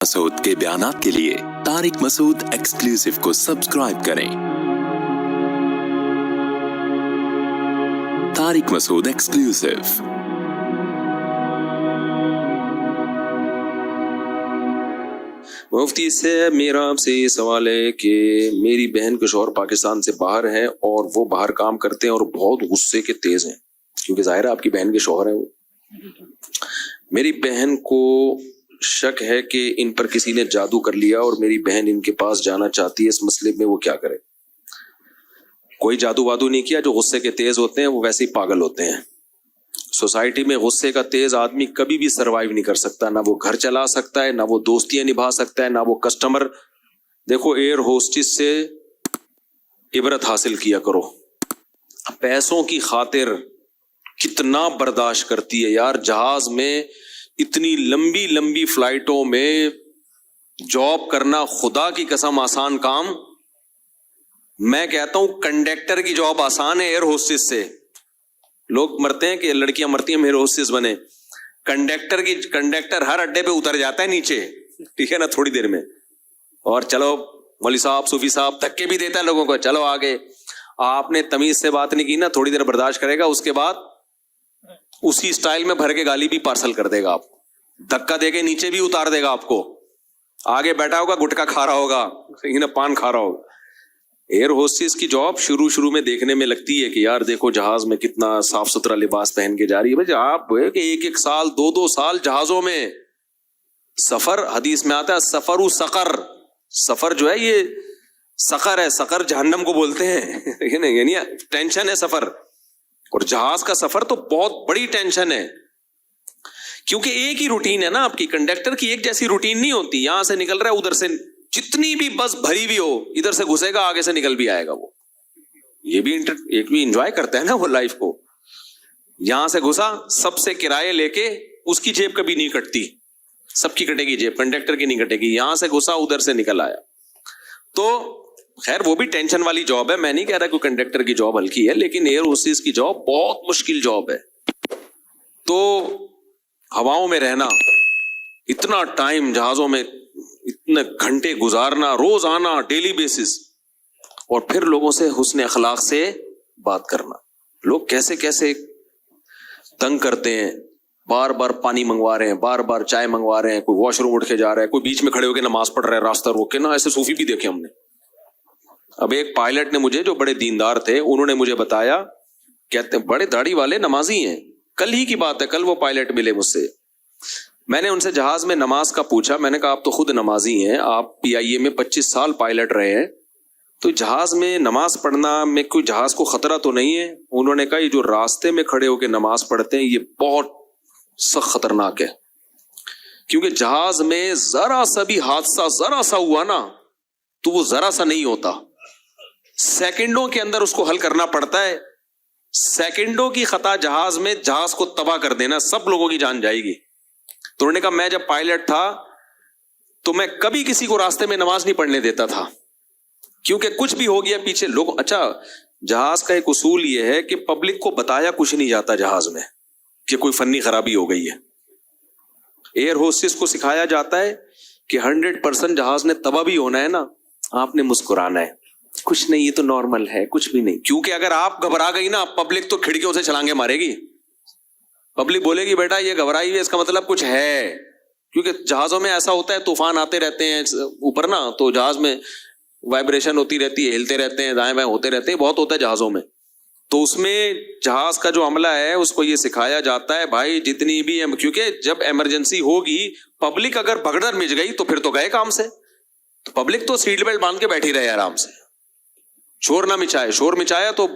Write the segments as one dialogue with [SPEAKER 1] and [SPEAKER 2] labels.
[SPEAKER 1] मसूद के बयानात के लिए तारिक मसूद एक्सक्लूसिव को सब्सक्राइब करें। तारिक मसूद एक्सक्लूसिव।
[SPEAKER 2] मुफ्ती से मेरा आपसे ये सवाल है कि मेरी बहन के शौहर पाकिस्तान से बाहर हैं और वो बाहर काम करते हैं और बहुत गुस्से के तेज हैं, क्योंकि जाहिर है आपकी बहन के शौहर हैं वो। मेरी बहन को शक है कि इन पर किसी ने जादू कर लिया और मेरी बहन इनके पास जाना चाहती है। इस मसले में वो क्या करे? कोई जादू वादू नहीं किया। जो गुस्से के तेज होते हैं वो वैसे ही पागल होते हैं। सोसाइटी में गुस्से का तेज आदमी कभी भी सरवाइव नहीं कर सकता। ना वो घर चला सकता है, ना वो दोस्तियां निभा सकता है, ना वो कस्टमर। देखो, एयर होस्टेस से इबरत हासिल किया करो। पैसों की खातिर कितना बर्दाश्त करती है यार। जहाज में इतनी लंबी लंबी फ्लाइटों में जॉब करना खुदा की कसम आसान काम। मैं कहता हूं कंडक्टर की जॉब आसान है एयर होस्टेस से। लोग मरते हैं कि लड़कियां मरती हैं एयर होस्टेस बने। कंडक्टर हर अड्डे पे उतर जाता है नीचे, ठीक है ना, थोड़ी देर में। और चलो मौलवी साहब, सूफी साहब धक्के भी देता है लोगों को, चलो आगे। आपने तमीज से बात नहीं की ना, थोड़ी देर बर्दाश्त करेगा, उसके बाद उसी स्टाइल में भर के गाली भी पार्सल कर देगा आपको। धक्का देके नीचे भी उतार देगा आपको। आगे बैठा होगा, गुटखा खा रहा होगा, पान खा रहा होगा। एयर होस्टेस की जॉब शुरू में देखने में लगती है कि यार देखो जहाज में कितना साफ सुथरा लिबास पहन के जा रही है। भाई आप एक साल 2 साल जहाजों में सफर, हदीस में आता है सफर सकर। सफर जो है ये सकर है, सकर जहन्नम को बोलते हैं। यानी टेंशन है सफर। और जहाज का सफर तो बहुत बड़ी टेंशन है, क्योंकि एक ही रूटीन है ना आपकी। कंडक्टर की एक जैसी रूटीन नहीं होती। यहां से निकल रहा है, उधर से जितनी भी बस भरी भी हो, इधर से घुसेगा, आगे से निकल भी आएगा वो। ये भी एक भी एंजॉय करता है ना वो लाइफ को। यहां से घुसा, सबसे किराए लेके, उसकी जेब कभी नहीं कटती, सबकी कटेगी जेब, कंडक्टर की नहीं कटेगी। यहां से घुसा, उधर से निकल आया। तो खैर वो भी टेंशन वाली जॉब है। मैं नहीं कह रहा कि कंडक्टर की जॉब हल्की है, लेकिन एयर होस्टेस की जॉब बहुत मुश्किल जॉब है। तो हवाओं में रहना, इतना टाइम जहाजों में, इतने घंटे गुजारना, रोज आना, डेली बेसिस, और फिर लोगों से हुस्न अखलाक से बात करना। लोग कैसे कैसे तंग करते हैं। बार बार पानी मंगवा रहे हैं, बार बार चाय मंगवा रहे हैं, कोई वॉशरूम उठ के जा रहा है, कोई बीच में खड़े होकर नमाज पढ़ रहा है रास्ता रोक के ना। ऐसे सूफी भी देखे हमने। अब एक पायलट ने मुझे, जो बड़े दीनदार थे, उन्होंने मुझे बताया, कहते हैं बड़े दाढ़ी वाले नमाजी हैं। कल ही की बात है, कल वो पायलट मिले मुझसे। मैंने उनसे जहाज में नमाज का पूछा। मैंने कहा आप तो खुद नमाजी हैं, आप PIA में 25 साल पायलट रहे हैं, तो जहाज में नमाज पढ़ना में कोई जहाज को खतरा तो नहीं है? उन्होंने कहा ये जो रास्ते में खड़े होकर नमाज पढ़ते हैं ये बहुत सख्त खतरनाक है, क्योंकि जहाज में जरा सा भी हादसा जरा सा हुआ ना तो वो जरा सा नहीं होता, सेकंडों के अंदर उसको हल करना पड़ता है। सेकंडों की खता जहाज में जहाज को तबाह कर देना, सब लोगों की जान जाएगी। तो उन्होंने कहा मैं जब पायलट था तो मैं कभी किसी को रास्ते में नमाज नहीं पढ़ने देता था, क्योंकि कुछ भी हो गया पीछे लोग। अच्छा, जहाज का एक उसूल यह है कि पब्लिक को बताया कुछ नहीं जाता जहाज में कि कोई फन्नी खराबी हो गई है। एयर होस्टेस को सिखाया जाता है कि 100% जहाज ने तबाह भी होना है ना, आपने मुस्कुराना है, कुछ नहीं, ये तो नॉर्मल है, कुछ भी नहीं। क्योंकि अगर आप घबरा गई ना, पब्लिक तो खिड़कियों से छलांगे मारेगी। पब्लिक बोलेगी बेटा ये घबराई है, इसका मतलब कुछ है। क्योंकि जहाजों में ऐसा होता है, तूफान आते रहते हैं ऊपर ना, तो जहाज में वाइब्रेशन होती रहती है, हिलते रहते हैं, दाएं बाएं होते रहते हैं, बहुत होता है जहाजों में। तो उसमें जहाज का जो अमला है उसको ये सिखाया जाता है भाई जितनी भी, क्योंकि जब इमरजेंसी होगी, पब्लिक अगर भगदड़ मिच गई तो फिर तो गए काम से। तो पब्लिक तो सीट बेल्ट बांध के बैठी रहे आराम से, शोर ना मिचाए। शोर मिचाया तो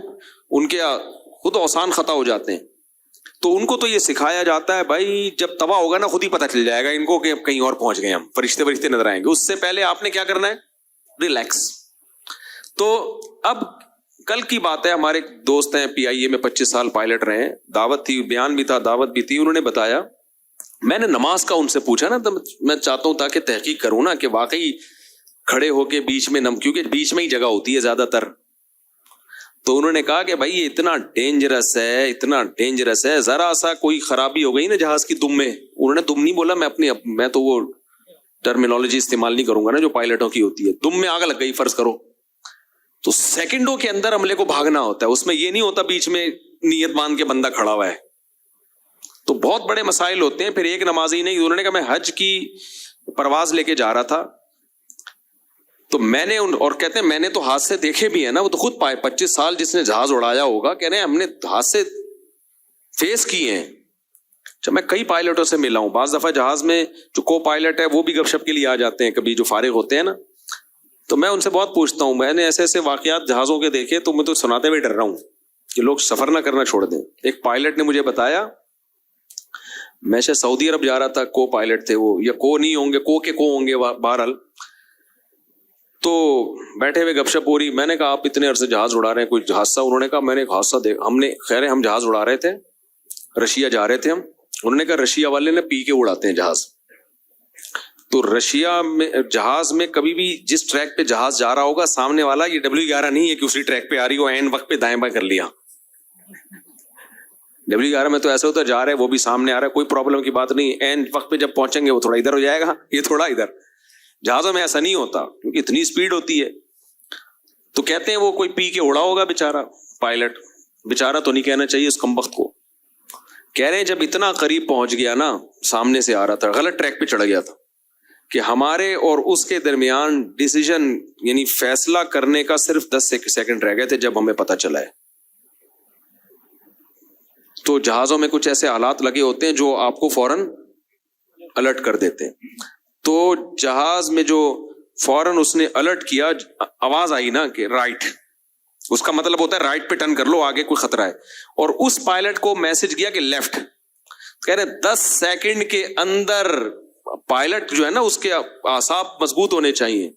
[SPEAKER 2] उनके खुद औसान खता हो जाते हैं। तो उनको तो ये सिखाया जाता है भाई जब तबाह होगा ना, खुद ही पता चल जाएगा इनको कि कहीं और पहुंच गए हम, फरिश्ते नजर आएंगे। उससे पहले आपने क्या करना है? रिलैक्स। तो अब कल की बात है, हमारे दोस्त हैं PIA में 25 साल पायलट रहे हैं, दावत थी, बयान भी था, दावत भी थी। उन्होंने बताया, मैंने नमाज का उनसे पूछा ना, तो मैं चाहता हूं ताकि तहकीक करूं ना कि वाकई खड़े होके बीच में क्योंकि बीच में ही जगह होती है ज्यादातर। तो उन्होंने कहा कि भाई ये इतना डेंजरस है, इतना डेंजरस है, जरा सा कोई खराबी हो गई ना जहाज की दुम में, उन्होंने दुम नहीं बोला, मैं तो वो टर्मिनोलॉजी इस्तेमाल नहीं करूंगा ना जो पायलटों की होती है, दुम में आग लग गई फर्ज करो, तो सेकंडों के अंदर अमले को भागना होता है, उसमें ये नहीं होता बीच में नियत बांध के बंदा खड़ा हुआ है। तो बहुत बड़े मसाइल होते हैं। फिर एक नमाजी नहीं, उन्होंने कहा मैं हज की परवाज लेके जा रहा था, तो मैंने और कहते हैं मैंने तो हादसे देखे भी है ना, वो तो खुद पाए 25 साल जिसने जहाज उड़ाया होगा, कह रहे हैं हमने हादसे फेस किए हैं। जब मैं कई पायलटों से मिला हूं, बाज दफा जहाज में जो को पायलट है वो भी गपशप के लिए आ जाते हैं कभी, जो फारिग होते हैं ना, तो मैं उनसे बहुत पूछता हूं, मैंने ऐसे ऐसे वाकयात जहाजों के देखे तो मैं तो सुनाते हुए डर रहा हूं कि लोग सफर ना करना छोड़ दें। एक पायलट ने मुझे बताया, मैं शायद सऊदी अरब जा रहा था, को पायलट थे वो, या को नहीं होंगे, को होंगे बहरहाल, तो बैठे हुए गपशप हो रही। मैंने कहा आप इतने अरसे जहाज उड़ा रहे हैं, कोई हादसा? उन्होंने कहा मैंने एक हादसा देख, हमने खैर हम जहाज उड़ा रहे थे, रशिया जा रहे थे हम। उन्होंने कहा रशिया वाले ने पी के उड़ाते हैं जहाज, तो रशिया में जहाज में कभी भी जिस ट्रैक पे जहाज जा रहा होगा, सामने वाला ये W11 नहीं है कि उसी ट्रैक पे आ रही हो, एंड वक्त पे दाएं बाएं कर लिया। W11 में तो ऐसा होता है जा रहा है वो भी सामने आ रहा है, कोई प्रॉब्लम की बात नहीं, एंड वक्त पे जब पहुंचेंगे वो थोड़ा इधर हो जाएगा, ये थोड़ा इधर। जहाजों में ऐसा नहीं होता क्योंकि इतनी स्पीड होती है। तो कहते हैं वो कोई पी के उड़ा होगा बेचारा, पायलट बेचारा तो नहीं कहना चाहिए उस कमबख्त को। कह रहे हैं जब इतना करीब पहुंच गया ना, सामने से आ रहा था, गलत ट्रैक पे चढ़ गया था, कि हमारे और उसके दरमियान डिसीजन यानी फैसला करने का सिर्फ 10 सेकंड रह गए थे जब हमें पता चला है। तो जहाजों में कुछ ऐसे हालात लगे होते हैं जो आपको फौरन अलर्ट कर देते हैं। तो जहाज में जो फौरन उसने अलर्ट किया, आवाज आई ना कि राइट, उसका मतलब होता है राइट पे टर्न कर लो, आगे कोई खतरा है। और उस पायलट को मैसेज गया कि लेफ्ट। कह रहे 10 सेकंड के अंदर पायलट जो है ना, उसके आसाब मजबूत होने चाहिए,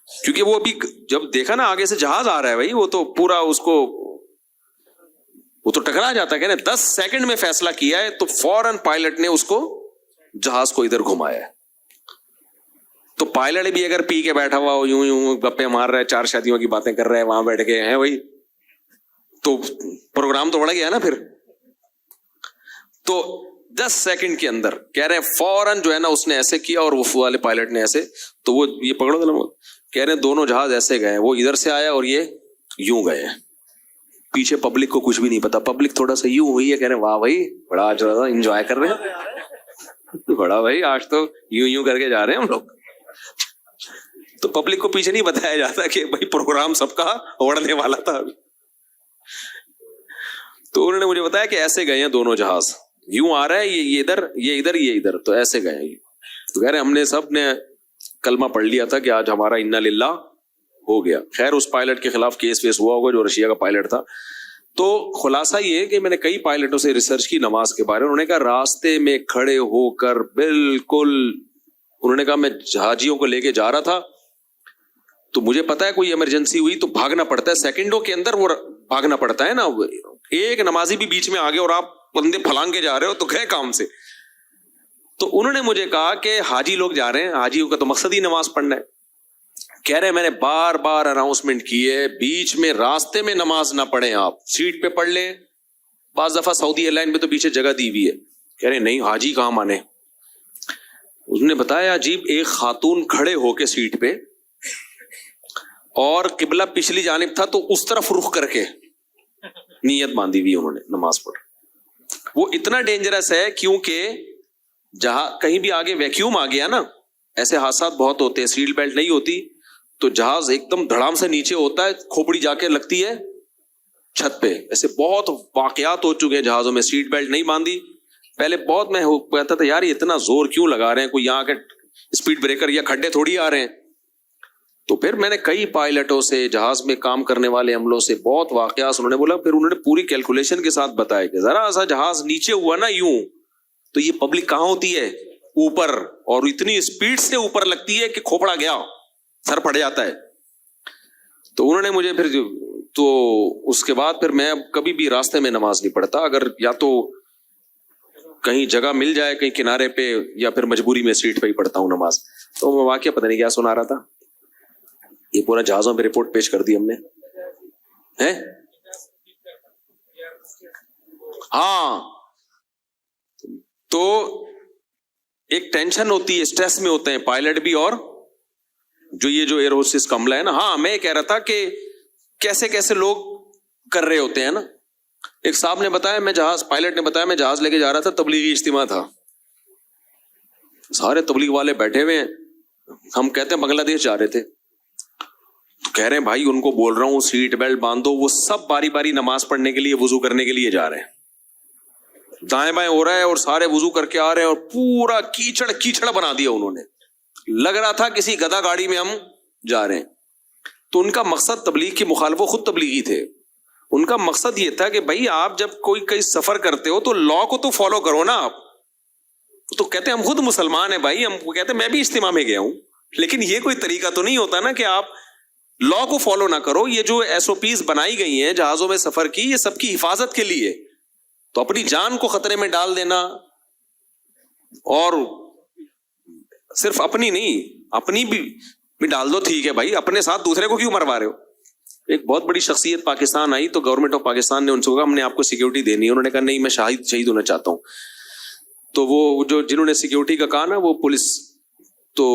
[SPEAKER 2] क्योंकि वो अभी जब देखा ना आगे से जहाज आ रहा है भाई, वो तो पूरा उसको वो तो टकरा जाता है। कह रहे 10 सेकंड में फैसला किया है, तो फौरन पायलट ने उसको जहाज को इधर घुमाया है। तो पायलट भी अगर पी के बैठा हुआ हो, यूं यूं गप्पे मार रहा है, 4 शादियों की बातें कर रहा है वहां बैठ के हैं भाई, तो प्रोग्राम तो बढ़ गया ना फिर। तो 10 सेकंड के अंदर कह रहे हैं फौरन जो है ना उसने ऐसे किया और वो वाले पायलट ने ऐसे, तो वो ये पकड़ो ना, कह रहे हैं दोनों जहाज ऐसे गए, वो इधर से आया और ये यूं गए। पीछे पब्लिक को कुछ भी नहीं पता, पब्लिक थोड़ा सा यूं हुई है, कह रहे हैं वाह भाई बड़ा आज एंजॉय कर रहे हैं, बड़ा भाई आज तो यूं यूं करके जा रहे हैं हम लोग। तो पब्लिक को पीछे नहीं बताया जाता कि भाई प्रोग्राम सबका उड़ने वाला था अभी। तो उन्होंने मुझे बताया कि ऐसे गए हैं दोनों जहाज, यूं आ रहा है ये इधर, ये इधर, ये इधर, तो ऐसे गए हैं। तो कह रहे हमने सब ने कलमा पढ़ लिया था कि आज हमारा इन्ना लिल्लाह हो गया। खैर उस पायलट के खिलाफ केस वेस हुआ होगा जो रशिया का पायलट था। तो खुलासा ये कि मैंने कई पायलटों से रिसर्च की नमाज के बारे में, उन्होंने कहा रास्ते में खड़े होकर बिल्कुल, उन्होंने कहा मैं जहाजियों को लेके जा रहा था, तो मुझे पता है कोई इमरजेंसी हुई तो भागना पड़ता है, सेकंडों के अंदर वो भागना पड़ता है ना। एक नमाजी भी बीच में आ गए और आप बंदे फलांग के जा रहे हो तो गए काम से। तो उन्होंने मुझे कहा कि हाजी लोग जा रहे हैं, हाजियों का तो मकसद ही नमाज पढ़ना है। कह रहे मैंने बार बार अनाउंसमेंट की है, बीच में रास्ते में नमाज ना पढ़े, आप सीट पे पढ़ लें। बाज दफा सऊदी एयरलाइन में तो पीछे जगह दी हुई है। कह रहे नहीं हाजी कहां माने। उसने बताया अजीब, एक खातून खड़े होके सीट पे और किबला पिछली जानिब था, तो उस तरफ रुख करके नियत बांधी हुई उन्होंने नमाज पढ़। वो इतना डेंजरस है क्योंकि जहां कहीं भी आगे वैक्यूम आ गया ना, ऐसे हादसा बहुत होते हैं, सीट बेल्ट नहीं होती तो जहाज एकदम धड़ाम से नीचे होता है, खोपड़ी जाके लगती है छत पे। ऐसे बहुत वाकयात हो चुके हैं जहाजों में, सीट बेल्ट नहीं बांधी। पहले बहुत मैं कहता था यार ये इतना जोर क्यों लगा रहे हैं, कोई यहाँ के स्पीड ब्रेकर या खड्डे थोड़ी आ रहे हैं। तो फिर मैंने कई पायलटों से, जहाज में काम करने वाले अमलों से बहुत वाकयात उन्होंने बोला, फिर उन्होंने पूरी कैलकुलेशन के साथ बताया कि जरा सा जहाज नीचे हुआ ना यूं, तो ये पब्लिक कहां होती है ऊपर, और इतनी स्पीड से ऊपर लगती है कि खोपड़ा गया, सर फट जाता है। तो उन्होंने मुझे फिर, तो उसके बाद फिर मैं कभी भी रास्ते में नमाज नहीं पढ़ता, अगर या तो कहीं जगह मिल जाए कहीं किनारे पे, या फिर मजबूरी में सीट पे ही पढ़ता हूँ नमाज। तो मैं वाकया पता नहीं क्या सुना रहा था, ये पूरा जहाजों में रिपोर्ट पेश कर दी हमने है। हाँ, तो ایک ٹینشن ہوتی ہے, اسٹریس میں ہوتے ہیں پائلٹ بھی اور جو یہ جو ایئر ہوسٹس کا عملہ ہے نا. ہاں میں کہہ رہا تھا کہ کیسے کیسے لوگ کر رہے ہوتے ہیں نا. ایک صاحب نے بتایا, میں پائلٹ نے بتایا, میں جہاز لے کے جا رہا تھا, تبلیغی اجتماع تھا, سارے تبلیغ والے بیٹھے ہوئے ہیں, ہم کہتے ہیں بنگلہ دیش جا رہے تھے, تو کہہ رہے ہیں بھائی ان کو بول رہا ہوں سیٹ بیلٹ باندھو, وہ سب باری باری نماز پڑھنے کے لیے وضو کرنے کے لیے جا رہے ہیں, دائیں بائیں ہو رہا ہے اور سارے وضو کر کے آ رہے ہیں اور پورا کیچڑ کیچڑ بنا دیا انہوں نے, لگ رہا تھا کسی گدھا گاڑی میں ہم جا رہے ہیں. تو ان کا مقصد تبلیغ کی مخالف, وہ خود تبلیغی تھے, ان کا مقصد یہ تھا کہ بھائی آپ جب کوئی کہیں سفر کرتے ہو تو لا کو تو فالو کرو نا آپ. تو کہتے ہیں ہم خود مسلمان ہیں بھائی, ہم کہتے ہیں میں بھی اجتماع میں گیا ہوں, لیکن یہ کوئی طریقہ تو نہیں ہوتا نا کہ آپ لا کو فالو نہ کرو. یہ جو ایس او پیز بنائی گئی ہیں جہازوں میں سفر کی, یہ سب کی حفاظت کے لیے, تو اپنی جان کو خطرے میں ڈال دینا, اور صرف اپنی نہیں اپنی بھی ڈال دو, ٹھیک ہے بھائی, اپنے ساتھ دوسرے کو کیوں مروا رہے ہو. ایک بہت بڑی شخصیت پاکستان آئی تو گورنمنٹ آف پاکستان نے ان سے کہا ہم نے آپ کو سیکورٹی دینی ہے, انہوں نے کہا نہیں میں شہید ہونا چاہتا ہوں. تو وہ جو جنہوں نے سیکورٹی کا کہا نا وہ پولیس, تو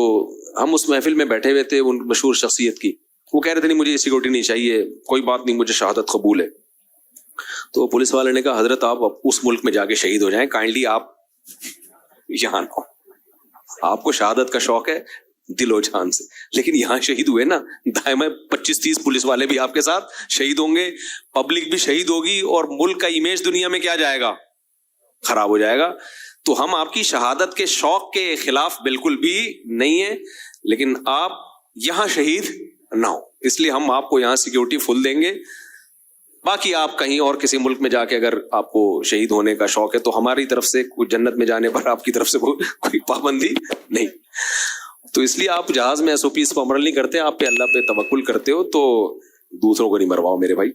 [SPEAKER 2] ہم اس محفل میں بیٹھے ہوئے تھے ان مشہور شخصیت کی, وہ کہہ رہے تھے نہیں مجھے سیکورٹی نہیں چاہیے, کوئی بات نہیں مجھے شہادت قبول ہے. تو پولیس والے نے کہا حضرت آپ اس ملک میں جا کے شہید ہو جائیں, کائنڈلی آپ یہاں نہ, آپ کو شہادت کا شوق ہے دل و جان سے, لیکن یہاں شہید ہوئے نا, دائیں 25-30 پولیس والے بھی آپ کے ساتھ شہید ہوں گے, پبلک بھی شہید ہوگی, اور ملک کا امیج دنیا میں کیا جائے گا, خراب ہو جائے گا. تو ہم آپ کی شہادت کے شوق کے خلاف بالکل بھی نہیں ہیں, لیکن آپ یہاں شہید نہ ہو, اس لیے ہم آپ کو یہاں سیکورٹی فل دیں گے. باقی آپ کہیں اور کسی ملک میں جا کے اگر آپ کو شہید ہونے کا شوق ہے تو ہماری طرف سے کوئی جنت میں جانے پر آپ کی طرف سے کوئی پابندی نہیں. تو اس لیے آپ جہاز میں ایس او پیز پر عمل نہیں کرتے, آپ پہ اللہ پہ توکل کرتے ہو, تو دوسروں کو نہیں مرواؤ میرے بھائی.